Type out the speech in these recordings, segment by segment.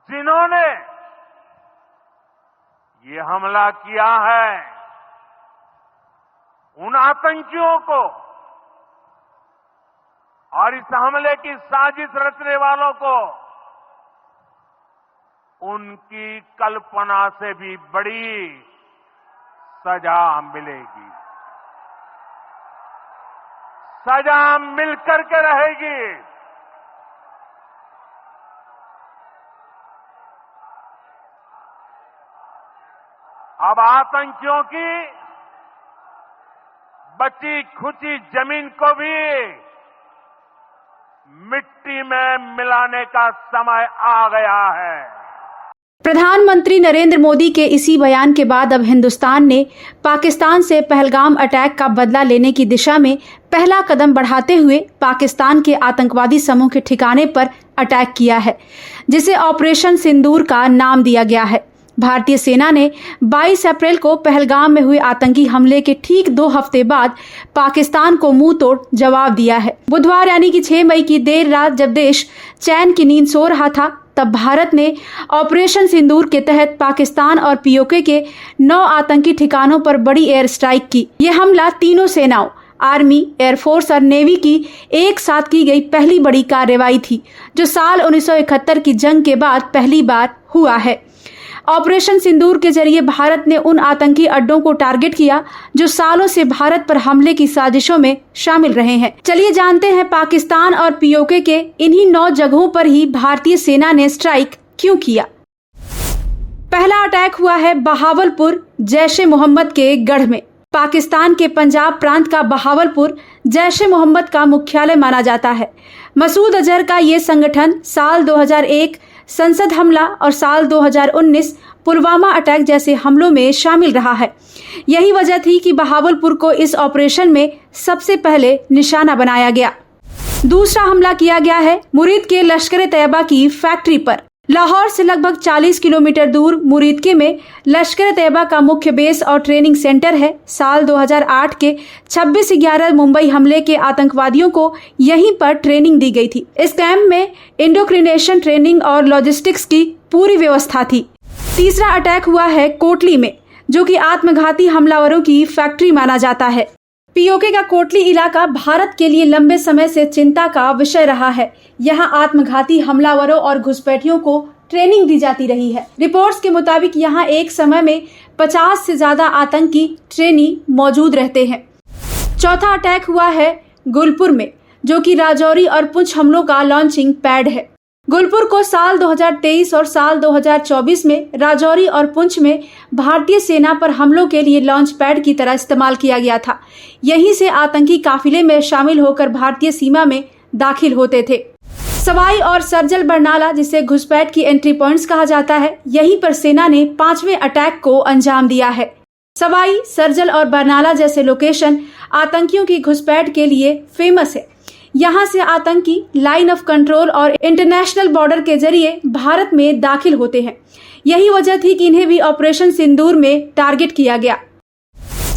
जिन्होंने ये हमला किया है, उन आतंकियों को और इस हमले की साजिश रचने वालों को उनकी कल्पना से भी बड़ी सजा मिलेगी। सजा मिलकर के रहेगी। अब आतंकियों की बची खुची जमीन को भी मिट्टी में मिलाने का समय आ गया है। प्रधानमंत्री नरेंद्र मोदी के इसी बयान के बाद अब हिंदुस्तान ने पाकिस्तान से पहलगाम अटैक का बदला लेने की दिशा में पहला कदम बढ़ाते हुए पाकिस्तान के आतंकवादी समूह के ठिकाने पर अटैक किया है, जिसे ऑपरेशन सिंदूर का नाम दिया गया है। भारतीय सेना ने 22 अप्रैल को पहलगाम में हुए आतंकी हमले के ठीक 2 हफ्ते बाद पाकिस्तान को मुंह तोड़ जवाब दिया है। बुधवार यानी कि 6 मई की देर रात जब देश चैन की नींद सो रहा था, तब भारत ने ऑपरेशन सिंदूर के तहत पाकिस्तान और पीओके के 9 आतंकी ठिकानों पर बड़ी एयर स्ट्राइक की। यह हमला तीनों सेनाओं आर्मी, एयरफोर्स और नेवी की एक साथ की गई पहली बड़ी कार्रवाई थी, जो साल 1971 की जंग के बाद पहली बार हुआ है। ऑपरेशन सिंदूर के जरिए भारत ने उन आतंकी अड्डों को टारगेट किया जो सालों से भारत पर हमले की साजिशों में शामिल रहे हैं। चलिए जानते हैं पाकिस्तान और पीओके के इन्हीं 9 जगहों पर ही भारतीय सेना ने स्ट्राइक क्यों किया। पहला अटैक हुआ है बहावलपुर जैश ए मोहम्मद के गढ़ में। पाकिस्तान के पंजाब प्रांत का बहावलपुर जैश ए मोहम्मद का मुख्यालय माना जाता है। मसूद अजहर का ये संगठन साल 2001 संसद हमला और साल 2019 पुलवामा अटैक जैसे हमलों में शामिल रहा है। यही वजह थी कि बहावलपुर को इस ऑपरेशन में सबसे पहले निशाना बनाया गया। दूसरा हमला किया गया है मुरीद के लश्कर-ए-तैयबा की फैक्ट्री पर। लाहौर से लगभग 40 किलोमीटर दूर मुरीदके में लश्कर-ए-तैयबा का मुख्य बेस और ट्रेनिंग सेंटर है। साल 2008 के 26/11 मुंबई हमले के आतंकवादियों को यहीं पर ट्रेनिंग दी गई थी। इस कैंप में इंडोक्रिनेशन ट्रेनिंग और लॉजिस्टिक्स की पूरी व्यवस्था थी। तीसरा अटैक हुआ है कोटली में, जो कि आत्मघाती हमलावरों की फैक्ट्री माना जाता है। पीओके का कोटली इलाका भारत के लिए लंबे समय से चिंता का विषय रहा है। यहाँ आत्मघाती हमलावरों और घुसपैठियों को ट्रेनिंग दी जाती रही है। रिपोर्ट्स के मुताबिक यहाँ एक समय में 50 से ज्यादा आतंकी ट्रेनी मौजूद रहते हैं। चौथा अटैक हुआ है गुलपुर में, जो कि राजौरी और पुंछ हमलों का लॉन्चिंग पैड है। गुलपुर को साल 2023 और साल 2024 में राजौरी और पुंछ में भारतीय सेना पर हमलों के लिए लॉन्च पैड की तरह इस्तेमाल किया गया था। यहीं से आतंकी काफिले में शामिल होकर भारतीय सीमा में दाखिल होते थे। सवाई और सरजल बरनाला, जिसे घुसपैठ की एंट्री पॉइंट्स कहा जाता है, यहीं पर सेना ने 5वें अटैक को अंजाम दिया है। सवाई, सरजल और बरनाला जैसे लोकेशन आतंकियों की घुसपैठ के लिए फेमस है। यहाँ से आतंकी लाइन ऑफ कंट्रोल और इंटरनेशनल बॉर्डर के जरिए भारत में दाखिल होते हैं। यही वजह थी कि इन्हें भी ऑपरेशन सिंदूर में टारगेट किया गया।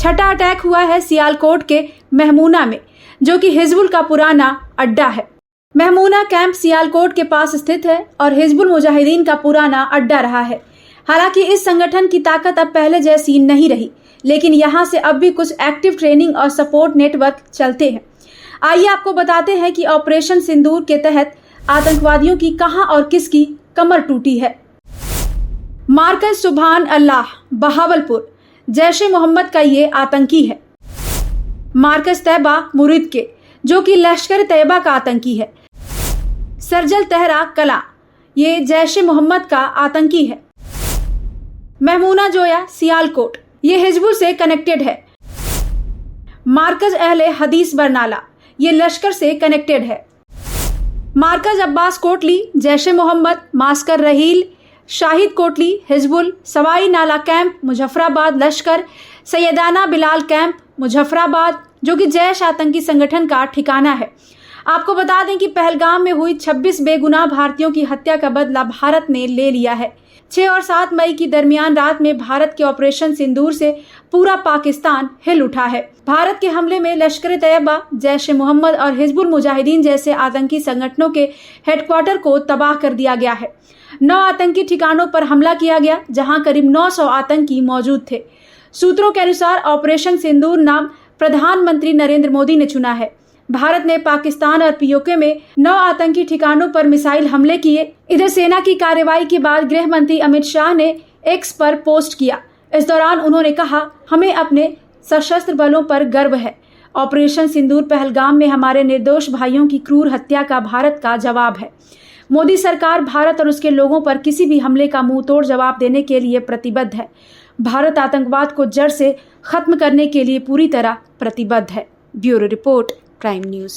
छठा अटैक हुआ है सियालकोट के महमूना में, जो कि हिजबुल का पुराना अड्डा है। महमूना कैंप सियालकोट के पास स्थित है और हिजबुल मुजाहिदीन का पुराना अड्डा रहा है। हालांकि इस संगठन की ताकत अब पहले जैसी नहीं रही, लेकिन यहाँ से अब भी कुछ एक्टिव ट्रेनिंग और सपोर्ट नेटवर्क चलते हैं। आइए आपको बताते हैं कि ऑपरेशन सिंदूर के तहत आतंकवादियों की कहां और किसकी कमर टूटी है। मार्कज सुभान अल्लाह बहावलपुर जैश ए मोहम्मद का ये आतंकी है। मार्कज तैयबा मुरीद के, जो कि लश्कर-ए-तैयबा का आतंकी है। सरजल तहरा कला, ये जैश ए मोहम्मद का आतंकी है। महमूना जोया सियालकोट, ये हिजबुल से कनेक्टेड है। मार्कज अहले हदीस बरनाला, ये लश्कर से कनेक्टेड है। मार्कज अब्बास कोटली जैश ए मोहम्मद, मास्कर रहील शाहिद कोटली हिजबुल, सवाई नाला कैंप मुजफ्फराबाद लश्कर, सैयदाना बिलाल कैंप मुजफ्फराबाद, जो कि जैश आतंकी संगठन का ठिकाना है। आपको बता दें कि पहलगाम में हुई 26 बेगुनाह भारतीयों की हत्या का बदला भारत ने ले लिया है। 6 और 7 मई की दरमियान रात में भारत के ऑपरेशन सिंदूर से पूरा पाकिस्तान हिल उठा है। भारत के हमले में लश्कर-ए-तैयबा, जैश-ए-मोहम्मद और हिजबुल मुजाहिदीन जैसे आतंकी संगठनों के हेडक्वार्टर को तबाह कर दिया गया है। 9 आतंकी ठिकानों पर हमला किया गया, जहां करीब 900 आतंकी मौजूद थे। सूत्रों के अनुसार ऑपरेशन सिंदूर नाम प्रधानमंत्री नरेंद्र मोदी ने चुना है। भारत ने पाकिस्तान और पीओके में 9 आतंकी ठिकानों पर मिसाइल हमले किए। इधर सेना की कार्रवाई के बाद गृह मंत्री अमित शाह ने एक्स पर पोस्ट किया। इस दौरान उन्होंने कहा, हमें अपने सशस्त्र बलों पर गर्व है। ऑपरेशन सिंदूर पहलगाम में हमारे निर्दोष भाइयों की क्रूर हत्या का भारत का जवाब है। मोदी सरकार भारत और उसके लोगों पर किसी भी हमले का मुंह तोड़ जवाब देने के लिए प्रतिबद्ध है। भारत आतंकवाद को जड़ से खत्म करने के लिए पूरी तरह प्रतिबद्ध है। Bureau report, prime news.